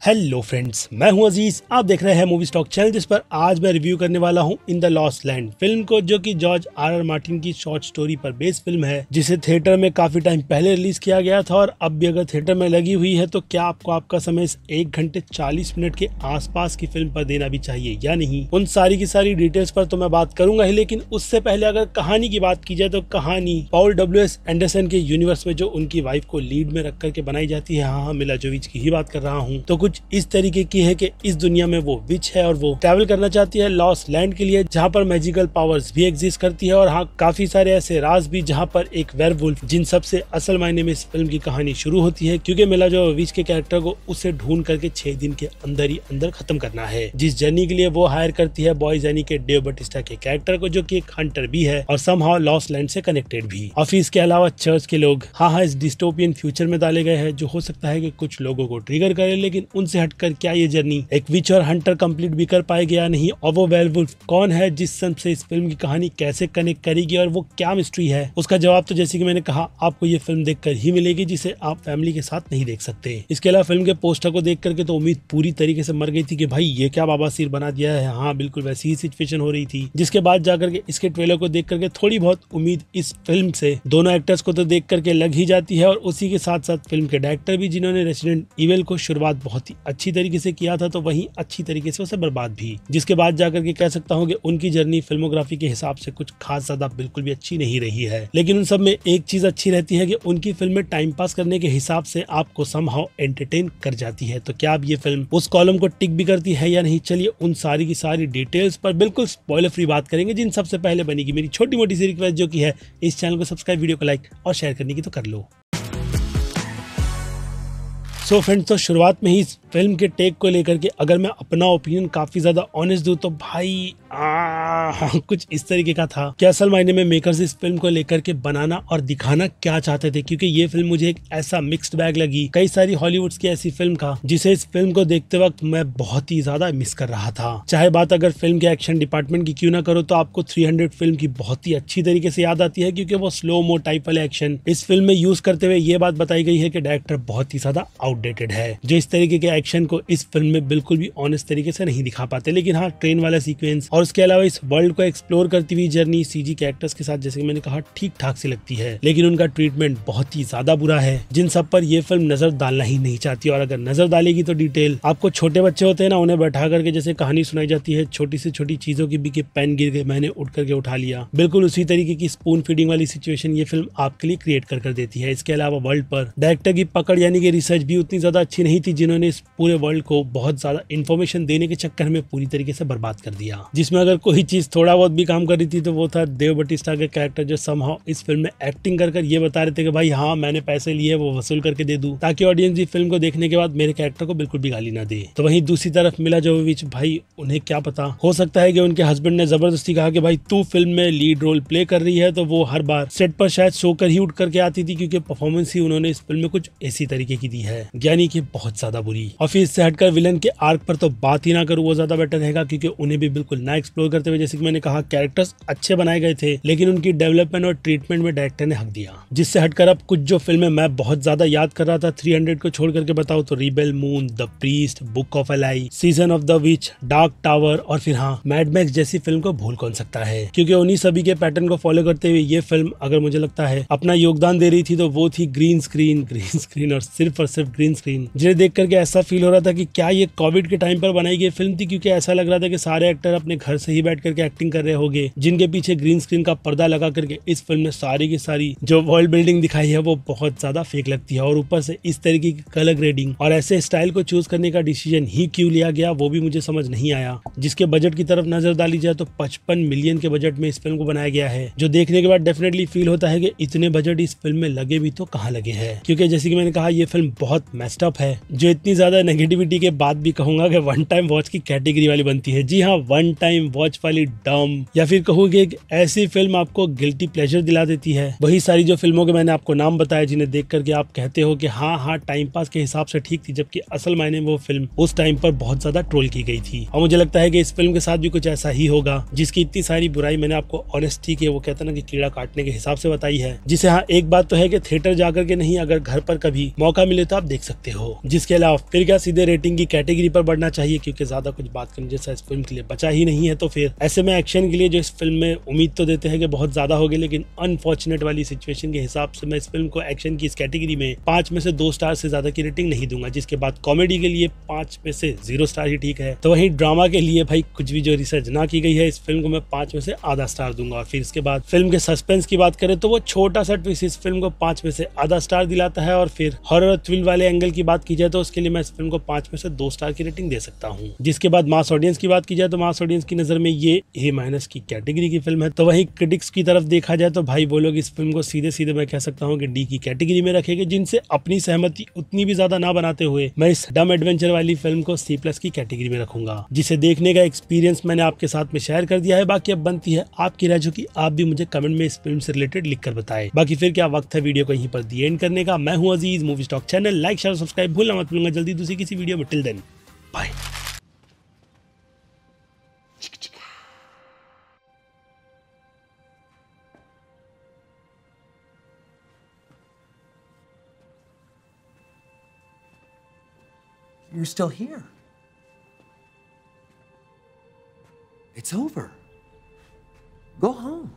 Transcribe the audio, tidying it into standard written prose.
Hello friends, मैं हूं अजीज। आप देख रहे हैं मूवी स्टॉक चैनल, जिस पर आज मैं रिव्यू करने वाला हूं in the lost land film को, जो कि जॉर्ज आर मार्टिन की शॉर्ट स्टोरी पर बेस्ड फिल्म है, जिसे थिएटर में काफी टाइम पहले रिलीज किया गया था और अब भी अगर थिएटर में लगी हुई है तो क्या आपको आपका समय 1 घंटे 40 मिनट के आसपास की फिल्म पर देना भी चाहिए या नहीं। उन सारी की सारी डिटेल्स पर तो मैं बात करूंगा ही, लेकिन उससे पहले अगर कहानी की बात की जाए तो कहानी पॉल W.S. एंडरसन के यूनिवर्स में जो उनकी वाइफ को लीड में रख करके बनाई जाती है, हाँ मिला जोविच की ही बात कर रहा हूँ, तो कुछ इस तरीके की है कि इस दुनिया में वो विच है और वो ट्रैवल करना चाहती है लॉस्ट लैंड के लिए, जहाँ पर मैजिकल पावर्स भी एग्जिस्ट करती है और हाँ काफी सारे ऐसे राज भी, जहाँ पर एक वेयरवुल्फ, जिन सबसे असल मायने में इस फिल्म की कहानी शुरू होती है, क्योंकि मिला जोविच के कैरेक्टर को उसे ढूंढ करके 6 दिन के अंदर ही अंदर खत्म करना है। जिस जर्नी के लिए वो हायर करती है बॉयज यानी के डेव बटिस्टा के कैरेक्टर को, जो कि एक हंटर भी है और समहाउ लॉस्ट लैंड से कनेक्टेड भी। ऑफिस के अलावा चर्च के लोग हाँ इस डिस्टोपियन फ्यूचर में डाले गए हैं, जो हो सकता है कि कुछ लोगों को ट्रिगर करे, लेकिन उनसे हटकर क्या ये जर्नी एक विच और हंटर कंप्लीट भी कर पाएगी या नहीं, और वो वेयरवुल्फ कौन है जिस सन से इस फिल्म की कहानी कैसे कनेक्ट करेगी और वो क्या मिस्ट्री है, उसका जवाब तो जैसे कि मैंने कहा आपको ये फिल्म देखकर ही मिलेगी, जिसे आप फैमिली के साथ नहीं देख सकते। इसके अलावा फिल्म के पोस्टर को देख करके तो उम्मीद पूरी तरीके से मर गई थी कि भाई ये क्या बाबा सिर बना दिया है। हाँ बिल्कुल वैसी ही सिचुएशन हो रही थी, जिसके बाद जाकर के इसके ट्रेलर को देख करके थोड़ी बहुत उम्मीद इस फिल्म से दोनों एक्टर्स को तो देख करके लग ही जाती है, और उसी के साथ साथ फिल्म के डायरेक्टर भी, जिन्होंने रेसिडेंट इविल को शुरुआत बहुत ही अच्छी तरीके से किया था, तो वहीं अच्छी तरीके से उसे बर्बाद भी, जिसके बाद जाकर के कह सकता हूँ कि उनकी जर्नी फिल्मोग्राफी के हिसाब से कुछ खास ज्यादा बिल्कुल भी अच्छी नहीं रही है। लेकिन उन सब में एक चीज अच्छी रहती है कि उनकी फिल्में टाइम पास करने के हिसाब से आपको समहाउ एंटरटेन कर जाती है। तो क्या अब ये फिल्म उस कॉलम को टिक भी करती है या नहीं, चलिए उन सारी की सारी डिटेल्स पर बिल्कुल स्पॉइलर फ्री बात करेंगे। जिन सबसे पहले बनेगी मेरी छोटी मोटी सी रिक्वेस्ट, जो की है इस चैनल को सब्सक्राइब, वीडियो को लाइक और शेयर करने की तो कर लो। सो फ्रेंड्स, तो शुरुआत में ही इस फिल्म के टेक को लेकर के अगर मैं अपना ओपिनियन काफी ज्यादा ऑनेस्ट दूं तो भाई कुछ इस तरीके का था कि असल मायने में मेकर्स इस फिल्म को लेकर के बनाना और दिखाना क्या चाहते थे, क्योंकि ये फिल्म मुझे एक ऐसा मिक्स्ड बैग लगी कई सारी हॉलीवुड की ऐसी फिल्म का, जिसे इस फिल्म को देखते वक्त मैं बहुत ही ज्यादा मिस कर रहा था। चाहे बात अगर फिल्म के एक्शन डिपार्टमेंट की क्यों ना करो, तो आपको 300 फिल्म की बहुत ही अच्छी तरीके से याद आती है, क्योंकि वो स्लो मो टाइप वाले एक्शन इस फिल्म में यूज करते हुए ये बात बताई गई है कि डायरेक्टर बहुत ही ज्यादा आउटडेटेड है, जो इस तरीके के एक्शन को इस फिल्म में बिल्कुल भी ऑनेस्ट तरीके से नहीं दिखा पाते। लेकिन हाँ, ट्रेन वाला सीक्वेंस और उसके अलावा इस वर्ल्ड को एक्सप्लोर करती हुई जर्नी सीजी कैरेक्टर्स के साथ, जैसे कि मैंने कहा, ठीक ठाक सी लगती है, लेकिन उनका ट्रीटमेंट बहुत ही ज्यादा बुरा है, जिन सब पर यह फिल्म नजर डालना ही नहीं चाहती। और अगर नजर डालेगी तो डिटेल आपको, छोटे बच्चे होते हैं ना, उन्हें बैठा करके जैसे कहानी सुनाई जाती है छोटी से छोटी चीजों की भी, कि पेन गिर गए मैंने उठ करके उठा लिया, बिल्कुल उसी तरीके की स्पून फीडिंग वाली सिचुएशन ये फिल्म आपके लिए क्रिएट कर देती है। इसके अलावा वर्ल्ड पर डायरेक्टर की पकड़ यानी कि रिसर्च भी उतनी ज्यादा अच्छी नहीं थी, जिन्होंने इस पूरे वर्ल्ड को बहुत ज्यादा इन्फॉर्मेशन देने के चक्कर में पूरी तरीके से बर्बाद कर दिया। जिसमें अगर कोई चीज थोड़ा बहुत भी काम कर रही थी तो वो था डेव बटिस्टा के कैरेक्टर, जो समहाउ इस फिल्म में एक्टिंग कर ये बता रहे थे कि भाई हाँ मैंने पैसे लिए वो वसूल करके दे दूं, ताकि ऑडियंस भी फिल्म को देखने के बाद मेरे कैरेक्टर को बिल्कुल भी गाली ना दे। तो वहीं दूसरी तरफ मिला जोविच, भाई उन्हें क्या पता, हो सकता है कि उनके हस्बैंड ने जबरदस्ती कहा कि भाई तू फिल्म में लीड रोल प्ले कर रही है, तो वो हर बार सेट पर शायद सोकर ही उठ करके आती थी, क्योंकि परफॉर्मेंस ही उन्होंने इस फिल्म में कुछ ऐसी तरीके की दी है, यानी कि बहुत ज्यादा बुरी। और फिर इससे हटकर विलन के आर्क पर तो बात ही ना करूं, वो ज्यादा बेटर रहेगा, क्योंकि उन्हें भी बिल्कुल ना एक्सप्लोर करते हुए, जैसे कि मैंने कहा, कैरेक्टर्स अच्छे बनाए गए थे, लेकिन उनकी डेवलपमेंट और ट्रीटमेंट में डायरेक्टर ने हक दिया। जिससे हटकर अब कुछ जो फिल्में मैं बहुत ज्यादा याद कर रहा था 300 को छोड़ करके बताओ तो rebel, moon, the priest, book of ally, season of the which, dark tower और फिर हाँ मैड मैक्स जैसी फिल्म को भूल कौन सकता है, क्योंकि उन्हीं सभी के पैटर्न को फॉलो करते हुए ये फिल्म अगर मुझे लगता है अपना योगदान दे रही थी, तो वो थी ग्रीन स्क्रीन और सिर्फ ग्रीन स्क्रीन, जिन्हें देख करके ऐसा फील हो रहा था कि क्या ये कोविड के टाइम पर बनाई गई फिल्म थी, क्योंकि ऐसा लग रहा था कि सारे एक्टर अपने घर से ही बैठ करके एक्टिंग कर रहे होंगे, जिनके पीछे ग्रीन स्क्रीन का पर्दा लगा करके इस फिल्म में सारी की सारी जो वर्ल्ड बिल्डिंग दिखाई है वो बहुत ज्यादा फेक लगती है। और ऊपर से इस तरीके की कलर ग्रेडिंग और ऐसे स्टाइल को चूज करने का डिसीजन ही क्यों लिया गया, वो भी मुझे समझ नहीं आया। जिसके बजट की तरफ नजर डाली जाए तो 55 मिलियन के बजट में इस फिल्म को बनाया गया है, जो देखने के बाद डेफिनेटली फील होता है कि इतने बजट इस फिल्म में लगे भी तो कहाँ लगे हैं, क्योंकि जैसे कि मैंने कहा ये फिल्म बहुत मेस्ड अप है, जो इतनी ज्यादा नेगेटिविटी के बाद भी कहूंगा कि वन टाइम वॉच की कैटेगरी वाली बनती है। जी हाँ, वन टाइम टाइम वॉच वाली डम, या फिर कहूँगी एक ऐसी फिल्म आपको गिल्टी प्लेजर दिला देती है। वही सारी जो फिल्मों के मैंने आपको नाम बताया जिन्हें देख करके आप कहते हो कि हाँ हाँ टाइम पास के हिसाब से ठीक थी, जबकि असल मायने में वो फिल्म उस टाइम पर बहुत ज्यादा ट्रोल की गई थी। और मुझे लगता है कि इस फिल्म के साथ भी कुछ ऐसा ही होगा, जिसकी इतनी सारी बुराई मैंने आपको ऑनेस्टी के वो कहते ना कि कीड़ा काटने के हिसाब से बताई है। जिसे हाँ एक बात तो है कि थिएटर जाकर के नहीं, अगर घर पर कभी मौका मिले तो आप देख सकते हो। जिसके अलावा फिर क्या सीधे रेटिंग की कैटेगरी पर बढ़ना चाहिए, क्योंकि ज्यादा कुछ बात करने जैसा इस फिल्म के लिए बचा ही नहीं है। तो फिर ऐसे में एक्शन के लिए जो इस फिल्म में उम्मीद तो देते हैं कि बहुत ज्यादा होगी, लेकिन अनफॉर्चुनेट वाली सिचुएशन के हिसाब से मैं इस फिल्म को एक्शन की इस कैटेगरी में 5 में से 2 स्टार से ज्यादा की रेटिंग नहीं दूंगा। जिसके बाद कॉमेडी के लिए 5 में से 0 स्टार ही ठीक है। तो वहीं ड्रामा के लिए भाई कुछ भी जो रिसर्च ना की गई है, इस फिल्म को मैं 5 में से आधा स्टार दूंगा। और फिर इसके बाद फिल्म के सस्पेंस की बात करें तो वो छोटा सा ट्विस्ट इस फिल्म को 5 में से आधा स्टार दिलाता है। और फिर हॉरर थ्रिल वाले एंगल की बात की जाए तो उसके लिए मैं इस फिल्म को 5 में से 2 स्टार की रेटिंग दे सकता हूँ। जिसके बाद मास ऑडियंस की बात की जाए तो मास ऑडियंस की नजर में ये A- की कैटेगरी की फिल्म है। तो वहीं क्रिटिक्स की तरफ देखा जाए तो भाई वो लोग इस फिल्म को सीधे सीधे मैं कह सकता हूँ कि D की कैटेगरी में रखेंगे, जिनसे अपनी सहमति उतनी भी ज्यादा ना बनाते हुए मैं इस डम एडवेंचर वाली फिल्म को C+ की कैटेगरी में रखूंगा। जिसे देखने का एक्सपीरियंस मैंने आपके साथ में शेयर कर दिया है। बाकी अब बनती है आपकी राय, जो कि आप भी मुझे कमेंट में इस फिल्म से रिलेटेड लिख कर बताएं। बाकी फिर क्या वक्त है वीडियो को यहीं पर दी एंड करने का। मैं हूं Aziz, movie stock channel like share subscribe भूलना मत भूलूंगा। जल्दी दूसरी किसी वीडियो में, till then bye. You're still here. It's over. Go home.